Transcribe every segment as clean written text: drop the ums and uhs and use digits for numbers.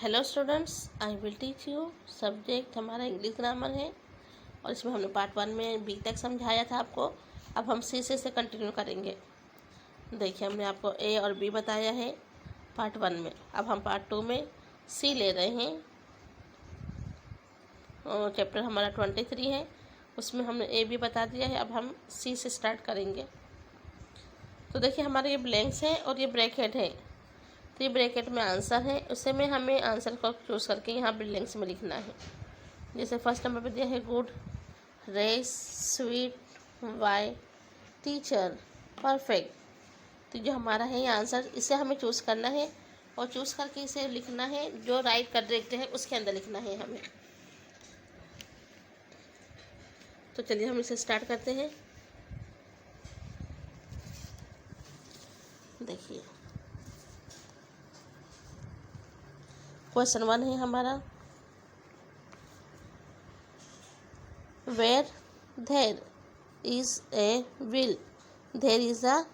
Hello students, I will teach you. Subject हमारा English grammar है और इसमें हमने पार्ट 1 में बी तक समझाया था आपको। अब हम सी से कंटिन्यू करेंगे। देखिए, हमने आपको ए और बी बताया है पार्ट 1 में। अब हम पार्ट 2 में सी ले रहे हैं। चैप्टर हमारा 23 है, उसमें हमने ए बी बता दिया है। अब हम सी से स्टार्ट करेंगे। तो देखिए, हमारे ये ब्लैंक्स हैं और ये ब्रैकेट है। तो ये ब्रैकेट में आंसर है, उससे में हमें आंसर को चूज़ करके यहाँ ब्लैंक्स में लिखना है। जैसे फर्स्ट नंबर पे दिया है good, race, sweet, way, teacher, perfect. तो जो हमारा है ये आंसर, इसे हमें चूज़ करना है और चूज़ करके इसे लिखना है। जो राइट करेक्ट है उसके अंदर लिखना है हमें। तो चलिए हम इसे स्टार्ट करते हैं। देखिए, क्वेश्चन 1 है हमारा, where there is a will there is a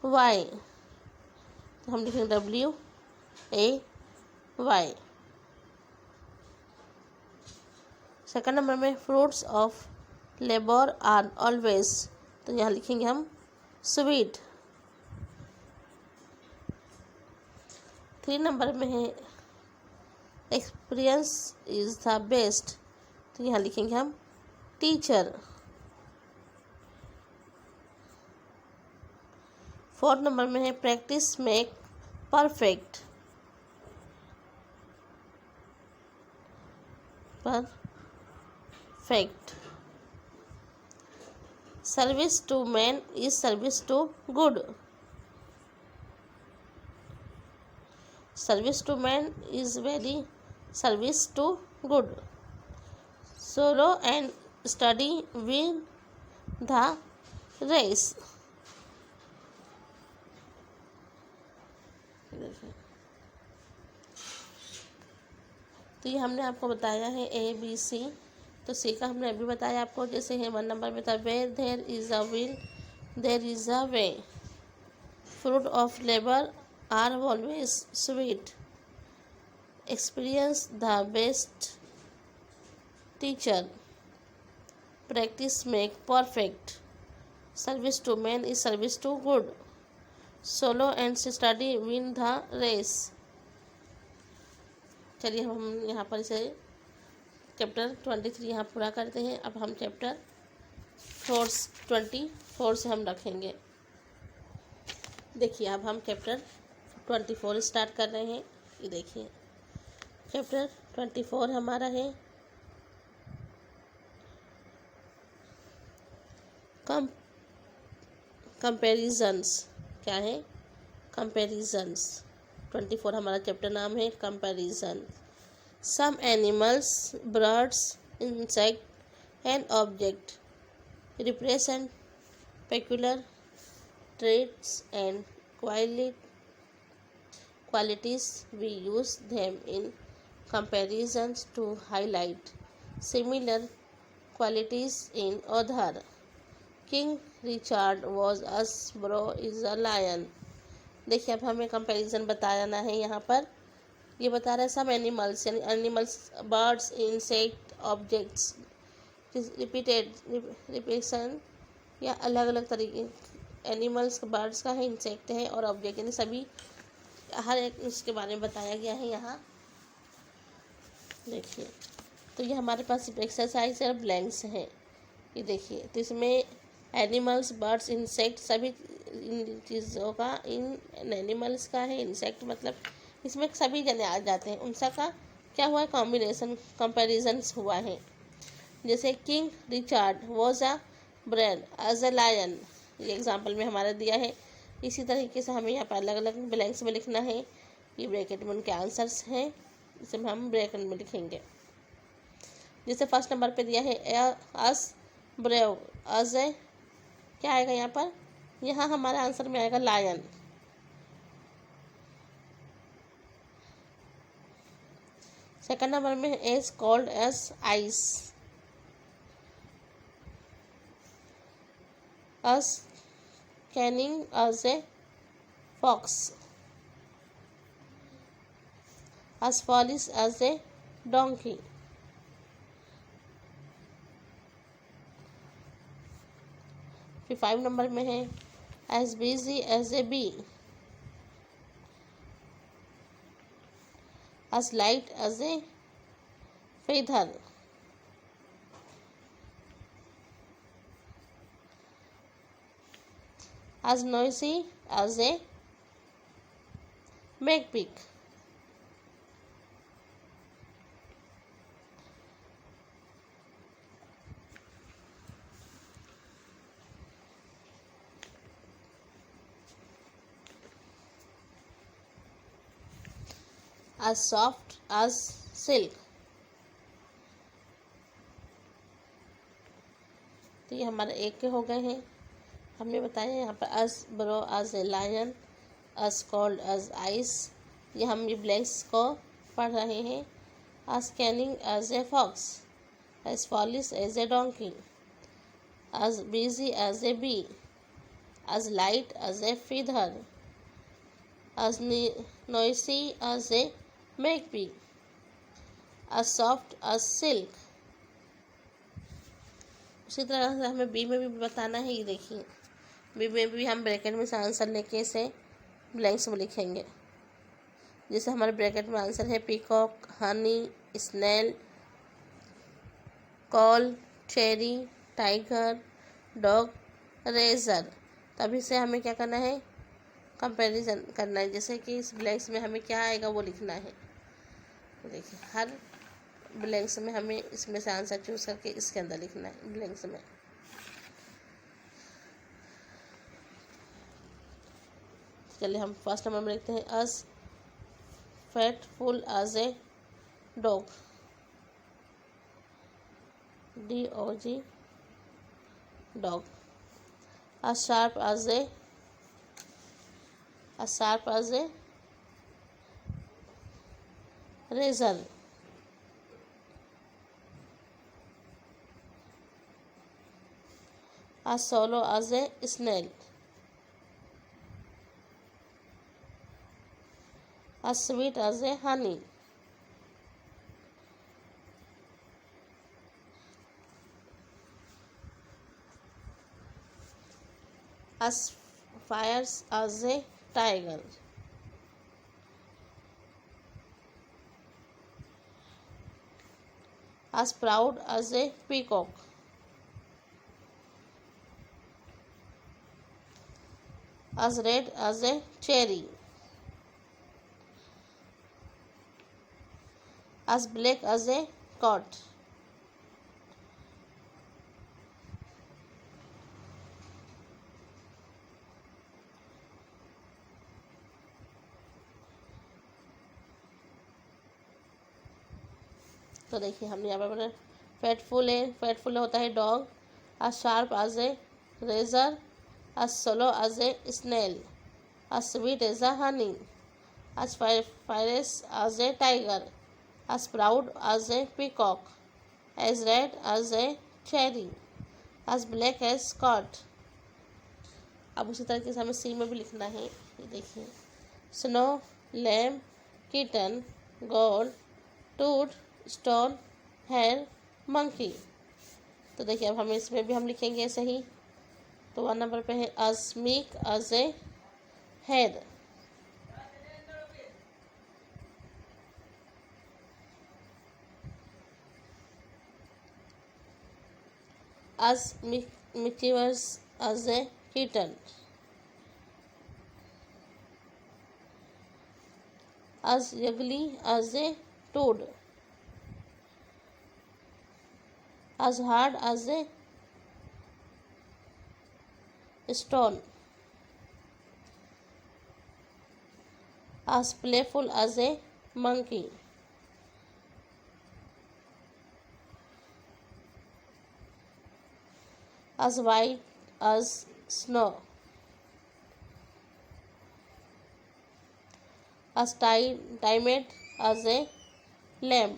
way. तो हम लिखेंगे WAY। सेकंड नंबर में fruits of labour are always. तो यहाँ लिखेंगे हम स्वीट। 3 नंबर में है एक्सपीरियंस इज द बेस्ट। तो यहाँ लिखेंगे हम टीचर। 4 नंबर में है practice make perfect. Service to man is service to God. Service to man is very service to God. Slow and steady win the race. तो ये हमने आपको बताया है ABC। तो सी का हमने अभी बताया आपको। जैसे है 1 नंबर में था where there is a will there is a way. Fruit of labour are always sweet. Experience the best teacher. Practice make perfect. Service to man is service to God. Slow and steady win the race. चलिए हम यहाँ पर इसे chapter 23 यहाँ पूरा करते हैं। अब हम चैप्टर 24 से हम रखेंगे। देखिए, अब हम चैप्टर 24 स्टार्ट कर रहे हैं। ये देखिए, चैप्टर 24 हमारा है कंपैरिजन्स। क्या है? कंपैरिजन्स। 24 हमारा चैप्टर नाम है comparison. Some animals, birds, insect and object represent peculiar traits and qualities. We use them in comparisons to highlight similar qualities in other. King Richard was a bro is a lion. देखिए, अब हमें comparison बताना है। यहाँ पर ये बता रहा है सम एनिमल्स, यानी animals, birds, insect, objects, repetition या अलग अलग तरीके। एनिमल्स, बर्ड्स का है, इंसेक्ट है और ऑब्जेक्ट, यानी सभी, हर एक उसके बारे में बताया गया है यहाँ। देखिए, तो ये हमारे पास एक्सरसाइज और ब्लैंक्स हैं। ये देखिए, तो इसमें एनिमल्स, बर्ड्स, इंसेक्ट, सभी इन चीज़ों का, इन एनिमल्स का है, इंसेक्ट मतलब इसमें सभी जने आ जाते हैं। उनसा का क्या हुआ है? कॉम्बिनेशन, कंपैरिजन्स हुआ है। जैसे king Richard was a brave as a lion, ये एग्जाम्पल में हमारा दिया है। इसी तरीके से हमें यहाँ पर अलग अलग ब्लैंक्स में लिखना है। ये ब्रैकेट में उनके आंसर्स हैं, इसे हम ब्रैकेट में लिखेंगे। जैसे फर्स्ट नंबर पे दिया है अस ब्रेव अज ए, क्या आएगा यहाँ पर? यहाँ हमारा आंसर में आएगा लायन। सेकंड नंबर में as cold as ice. As cunning as a fox. as foolish as a donkey. फिर 5 नंबर में है as busy as a bee, as light as a feather, as noisy as a magpie, as soft as silk. तो ये हमारे एक के हो गए हैं। हमने बताया यहाँ पर as bro as a lion, as cold as ice, ये हम ये ब्लैंक्स को पढ़ रहे हैं। as cunning as a fox, as foolish as a donkey, as busy as a bee, as light as a feather, as noisy as a magpie, as soft as silk. उसी तरह से हमें बी में भी बताना है। ये देखिए बी में भी हम ब्रैकेट में से आंसर लेके इसे ब्लैंक्स में लिखेंगे। जैसे हमारे ब्रैकेट में आंसर है peacock, honey, snail, coal, cherry, tiger, dog, razor. तभी से हमें क्या करना है, कंपैरिजन करना है। जैसे कि इस ब्लैंक्स में हमें क्या आएगा वो लिखना है। तो देखिए हर ब्लैंक्स में हमें इसमें से आंसर चूज करके इसके अंदर लिखना है ब्लैंक्स में। चलिए हम फर्स्ट नंबर में लिखते हैं as faithful as a dog, DOG dog, as sharp as a razor, as shallow as a snail, as sweet as a honey, as fierce as a tiger, as proud as a peacock, as red as a cherry, as black as a coat, तो देखिए हमने यहाँ पर fateful होता है dog, as sharp as a razor, as shallow as a snail, as sweet as a honey, as fierce as a tiger, as proud as a peacock, as red as a cherry, as black as coat। अब उसी तरीके से हमें सी में भी लिखना है। ये देखिए स्नो, लैम, किटन, गोल्ड, टूट, स्टोन, हेयर, मंकी। तो देखिए अब हमें इसमें भी हम लिखेंगे ऐसे ही। तो 1 नंबर पे है as meek as a head, as mischievous as a kitten, as ugly as a toad, as hard as a stone, as playful as a monkey, as white as snow, as timid as a lamb,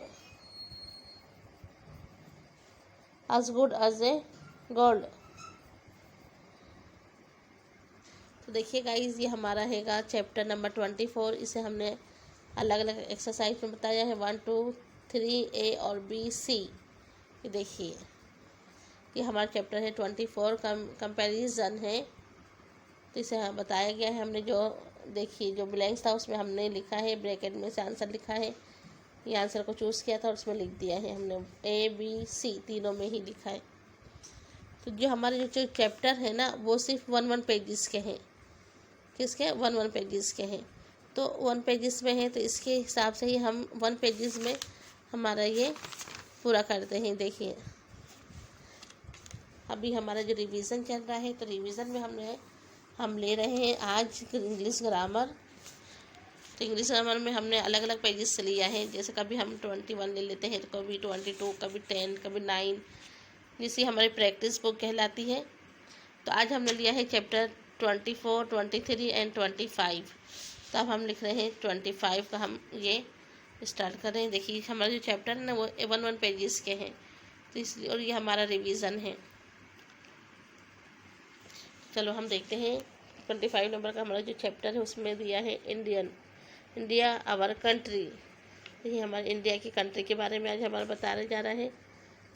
as good as a gold। तो देखिए guys ये हमारा हैगा chapter number 24। इसे हमने अलग अलग exercise में बताया है 1 2 3 A और B C। ये देखिए, ये हमारा चैप्टर है 24 कंपैरिजन है। तो इसे बताया गया है, हमने जो देखिए जो ब्लैंक्स था उसमें हमने लिखा है, ब्रैकेट में से आंसर लिखा है। ये आंसर को चूज़ किया था और उसमें लिख दिया है हमने, ABC तीनों में ही लिखा है। तो जो हमारे जो चैप्टर है ना वो सिर्फ 1 पेजेस के हैं। किसके? 1 पेजेस के हैं। तो 1 पेजेस में है तो इसके हिसाब से ही हम 1 पेजेस में हमारा ये पूरा करते हैं। देखिए अभी हमारा जो रिवीजन चल रहा है, तो रिवीजन में हम ले रहे हैं आज इंग्लिश ग्रामर। तो इंग्लिश ग्रामर में हमने अलग अलग पेजेस से लिया है, जैसे कभी हम 21 ले लेते हैं, तो कभी 22, कभी 10, कभी 9, जिसकी हमारी प्रैक्टिस बुक कहलाती है। तो आज हमने लिया है चैप्टर 24, 23 एंड 25। तो अब हम लिख रहे हैं 25 का, हम ये स्टार्ट कर रहे हैं। देखिए हमारा जो चैप्टर है ना वो 1 पेजेस के हैं, तो इसलिए, और ये हमारा रिवीजन है। चलो हम देखते हैं 25 नंबर का हमारा जो चैप्टर है उसमें दिया है इंडिया आवर कंट्री। ये हमारे इंडिया की कंट्री के बारे में आज हमारा बताने जा रहा है।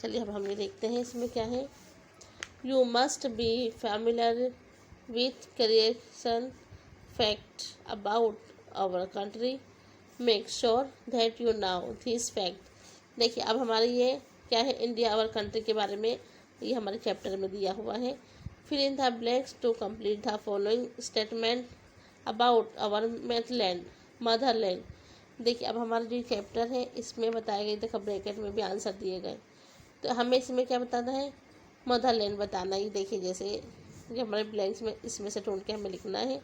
चलिए अब हम ये देखते हैं इसमें क्या है। You must be familiar with creation fact about our country, make sure that you now this fact. देखिए अब हमारे ये क्या है, इंडिया आवर कंट्री के बारे में ये हमारे चैप्टर में दिया हुआ है। Fill in the blanks to complete the following statement about our motherland. देखिए अब हमारा जो चैप्टर है इसमें बताया गया, देखो ब्रैकेट में भी आंसर दिए गए। तो हमें इसमें क्या बताना है? मदरलैंड बताना। ही देखिए जैसे जो हमारे ब्लैंक्स में इसमें से ढूंढ के हमें लिखना है।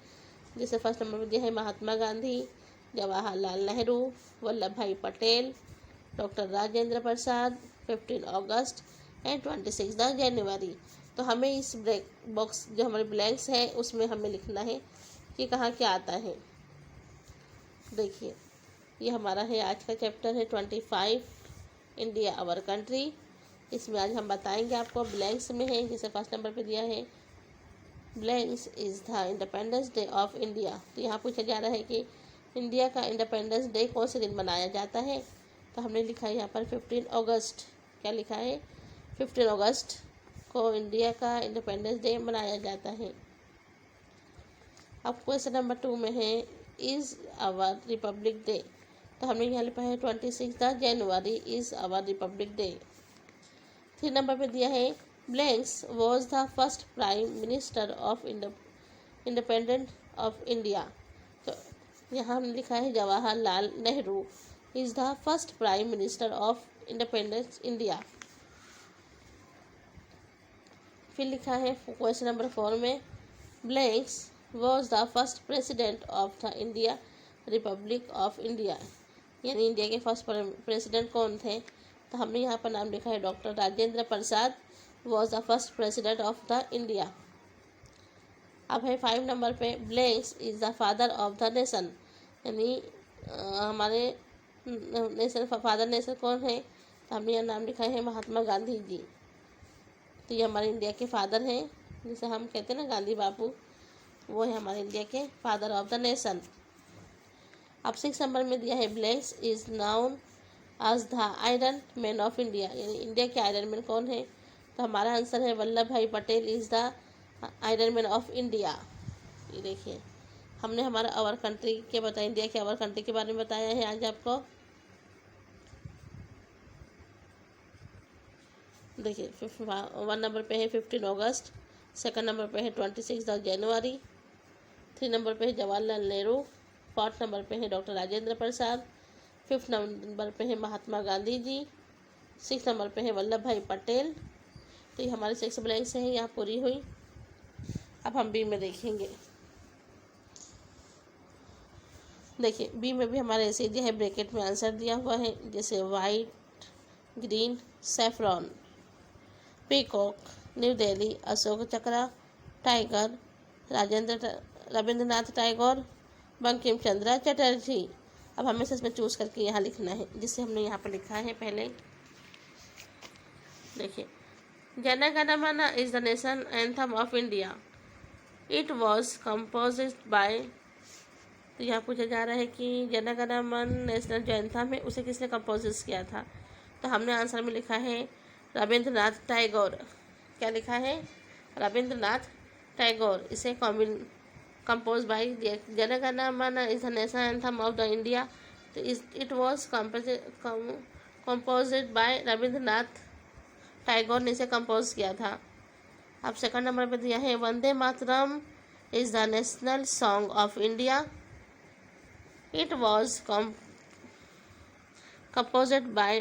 जैसे फर्स्ट नंबर में दिया है Mahatma Gandhi, Jawaharlal Nehru, Vallabh Bhai Patel, doctor Rajendra Prasad, 15 August and 26 जनवरी। तो हमें इस बॉक्स जो हमारे ब्लैंक्स है उसमें हमें लिखना है कि कहाँ क्या आता है। देखिए ये हमारा है आज का चैप्टर है 25 इंडिया आवर कंट्री। इसमें आज हम बताएंगे आपको ब्लैंक्स में है, जैसे फर्स्ट नंबर पे दिया है blanks is the independence day of India. तो यहाँ पूछा जा रहा है कि इंडिया का इंडिपेंडेंस डे कौन से दिन मनाया जाता है। तो हमने लिखा है यहाँ पर 15 अगस्त। क्या लिखा है? 15 अगस्त को इंडिया का इंडिपेंडेंस डे मनाया जाता है। अब क्वेश्चन नंबर 2 में है इज़ आवर रिपब्लिक डे। तो हमने यहाँ लिखा है 26 January is our republic day. 3 number पे दिया है blanks was the first prime minister of independent of India. तो यहाँ हमने लिखा है Jawaharlal Nehru is the first prime minister of independence India. फिर लिखा है क्वेश्चन नंबर 4 में blanks was the first president of the India republic of India. यानी इंडिया के फर्स्ट प्रेसिडेंट कौन थे। तो हमने यहाँ पर नाम लिखा है doctor Rajendra Prasad was the first president of the India. अब है 5 नंबर पे blanks is the father of the nation. यानी हमारे नेशन फादर नेशन कौन है। तो हमने यहाँ नाम लिखा है महात्मा गांधी जी। तो ये हमारे इंडिया के फादर हैं, जिसे हम कहते हैं ना गांधी बापू, वो है हमारे इंडिया के फादर ऑफ द नेशन। अब 6 नंबर में दिया है blanks is known as the iron man of India. यानी इंडिया के आयरन मैन कौन है। तो हमारा आंसर है Vallabh Bhai Patel is the iron man of India. ये देखिए हमने हमारा आवर कंट्री के बताया, इंडिया के आवर कंट्री के बारे में बताया है आज आपको। देखिए 1 नंबर पे है 15 अगस्त, 2nd नंबर पे है 26 जनवरी, 3 नंबर पे है जवाहरलाल नेहरू, 4th नंबर पे है डॉक्टर राजेंद्र प्रसाद, 5th नंबर पे है महात्मा गांधी जी, 6th नंबर पे है वल्लभ भाई पटेल। तो ये हमारे 6 ब्लैंक्स हैं, यहाँ पूरी हुई। अब हम बी में देखेंगे। देखिए बी में भी हमारे ऐसे दिया है, ब्रैकेट में आंसर दिया हुआ है, जैसे white, green, saffron, peacock, new Delhi, Ashok चक्र, टाइगर, रविंद्रनाथ टैगोर, बंकिम चंद्र चटर्जी। अब हमें से इसमें चूज़ करके यहाँ लिखना है, जिससे हमने यहाँ पर लिखा है पहले। देखिए जन Gana Mana is the nation anthem of India. It was composed by तो यहाँ पूछा जा रहा है कि जन गण मन नेशनल जो एंथम है उसे किसने कंपोज किया था। तो हमने आंसर में लिखा है रविंद्रनाथ टैगोर। क्या लिखा है? रविंद्रनाथ टैगोर। इसे compose by Jana Gana Mana is the national anthem of the India. तो it was composed by Rabindranath Tagore ने इसे कंपोज किया था। अब सेकंड नंबर पे दिया है Vande Mataram is the national song of India. It was composed by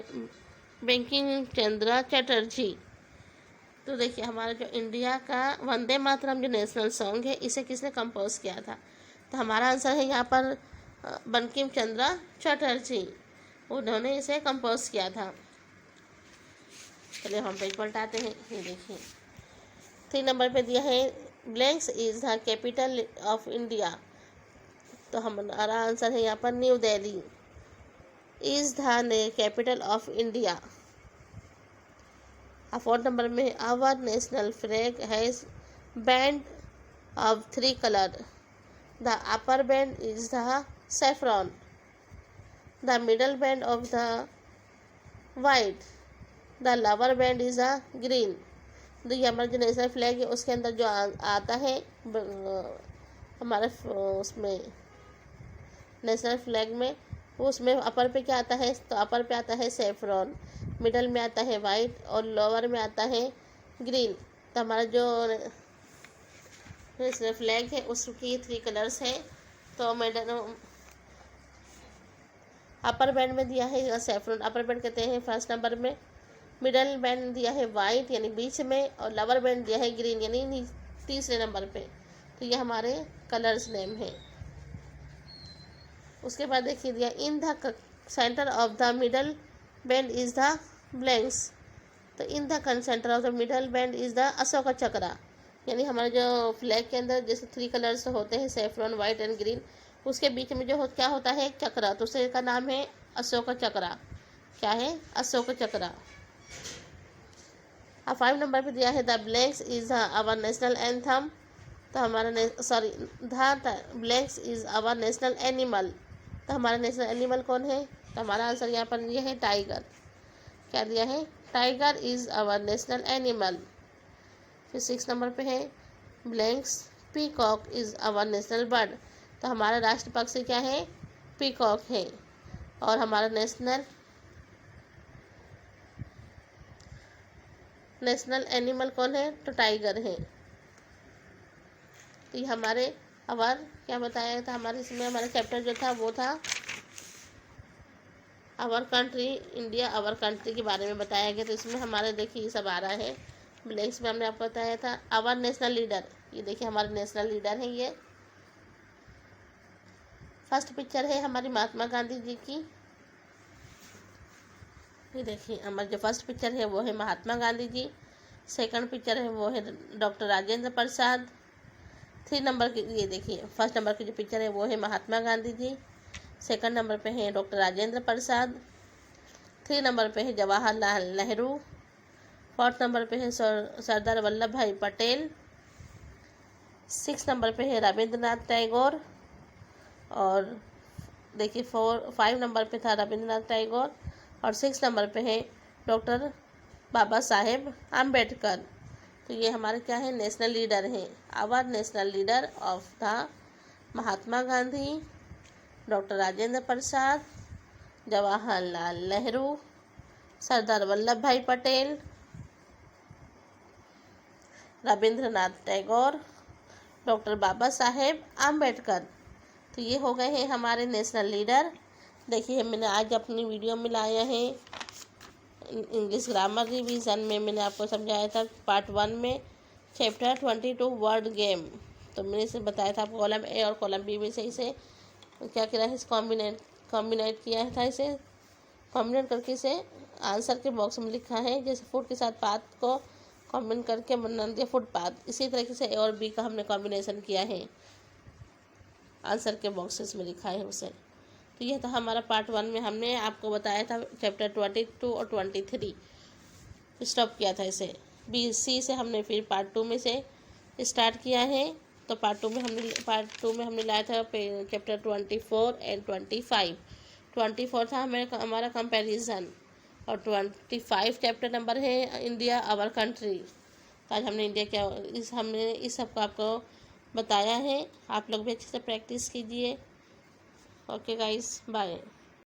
Bankim Chandra Chatterjee. तो देखिए हमारा जो इंडिया का वंदे मातरम जो नेशनल सॉन्ग है इसे किसने कंपोज किया था। तो हमारा आंसर है यहाँ पर बंकिम चंद्र चटर्जी, उन्होंने इसे कंपोज किया था। चलिए हम पेज पलटाते हैं। ये देखिए 3 नंबर पे दिया है blanks is the capital of India. तो हमारा आंसर है यहाँ पर New Delhi is the capital of India. 4 number में our national flag has band of 3 colour. The upper band is the saffron, the middle band of the white, the lower band is a green। तो ये हमारा जो national flag है उसके अंदर जो आता है हमारे उसमें नेशनल फ्लैग में, उसमें अपर पे क्या आता है? तो अपर पे आता है सेफ्रॉन, मिडल में आता है वाइट और लोअर में आता है ग्रीन। तो हमारा जो नेशनल फ्लैग है उसकी 3 कलर्स हैं। तो मिडल अपर बैंड में दिया है सेफ्रॉन, अपर बैंड कहते हैं फर्स्ट नंबर में। मिडल बैंड दिया है वाइट यानी बीच में, और लोअर बैंड दिया है ग्रीन यानी तीसरे नंबर पे। तो ये हमारे कलर्स नेम है। उसके बाद देखिए दिया in the centre of the middle band is the blanks. तो in the centre of the middle band is the Ashoka Chakra. यानी हमारे जो फ्लैग के अंदर जैसे 3 कलर्स होते हैं सेफ्रॉन वाइट एंड ग्रीन, उसके बीच में जो क्या होता है? चक्र। तो उसे का नाम है अशोक चक्र। क्या है? अशोक चक्र। अब 5 नंबर पे दिया है the blanks is our national anthem. तो हमारा the blanks is our national animal. तो हमारा नेशनल एनिमल कौन है? तो हमारा आंसर यहाँ पर दिया है टाइगर। क्या दिया है? Tiger is our national animal. फिर 6 नंबर पे है blanks peacock is our national bird. तो हमारा राष्ट्र पक्षी क्या है? पीकॉक है। और हमारा नेशनल एनिमल कौन है? तो टाइगर है। तो ये हमारे अवर क्या बताया था हमारे इसमें, हमारा चैप्टर जो था वो था our country India, our country के बारे में बताया गया। तो इसमें हमारे देखिए ये सब आ रहा है। ब्लैंक्स में हमने आपको बताया था आवर नेशनल लीडर। ये देखिए हमारे नेशनल लीडर हैं। ये फर्स्ट पिक्चर है हमारी महात्मा गांधी जी की। ये देखिए हमारी जो फर्स्ट पिक्चर है वो है महात्मा गांधी जी। सेकंड पिक्चर है वो है डॉक्टर राजेंद्र प्रसाद। 3 नंबर की ये देखिए फर्स्ट नंबर की जो पिक्चर है वो है महात्मा गांधी जी। सेकंड नंबर पे है डॉक्टर राजेंद्र प्रसाद। 3 नंबर पे है जवाहरलाल नेहरू। 4th नंबर पे है सरदार वल्लभ भाई पटेल। 6 नंबर पे है रविंद्रनाथ टैगोर। और देखिए 5 नंबर पे था रविंद्रनाथ टैगोर और 6 नंबर पे है डॉक्टर बाबा साहेब आम्बेडकर। तो ये हमारे क्या है? नेशनल लीडर हैं। Our national leader of the Mahatma Gandhi, doctor Rajendra Prasad, Jawaharlal Nehru, Sardar Vallabh Bhai Patel, Rabindranath Tagore, doctor Baba Saheb Ambedkar. तो ये हो गए हैं हमारे नेशनल लीडर। देखिए मैंने आज अपनी वीडियो में लाया है इंग्लिश ग्रामर रिवीजन में मैंने आपको समझाया था पार्ट 1 में चैप्टर 22 वर्ड गेम। तो मैंने इसे बताया था आपको कॉलम ए और कॉलम बी में से इसे क्या किया है? कॉम्बिनेट किया था। इसे कॉम्बिनेट करके इसे आंसर के बॉक्स में लिखा है। जैसे फुट के साथ पाथ को कॉम्बिनेट करके बना दिया फुटपाथ, इसी तरीके से ए और बी का हमने कॉम्बिनेशन किया है, आंसर के बॉक्सेस में लिखा है उसे। तो यह था हमारा पार्ट 1 में हमने आपको बताया था चैप्टर 22 और 23 स्टॉप किया था इसे। बी सी से हमने फिर पार्ट 2 में से स्टार्ट किया है। तो पार्ट टू में हमने लाया था चैप्टर 24 एंड 25। 24 था हमारा कंपैरिजन, और 25 चैप्टर नंबर है इंडिया आवर कंट्री। तो आज हमने इंडिया क्या हमने इस सब को आपको बताया है। आप लोग भी अच्छे से प्रैक्टिस कीजिए। Okay guys, bye.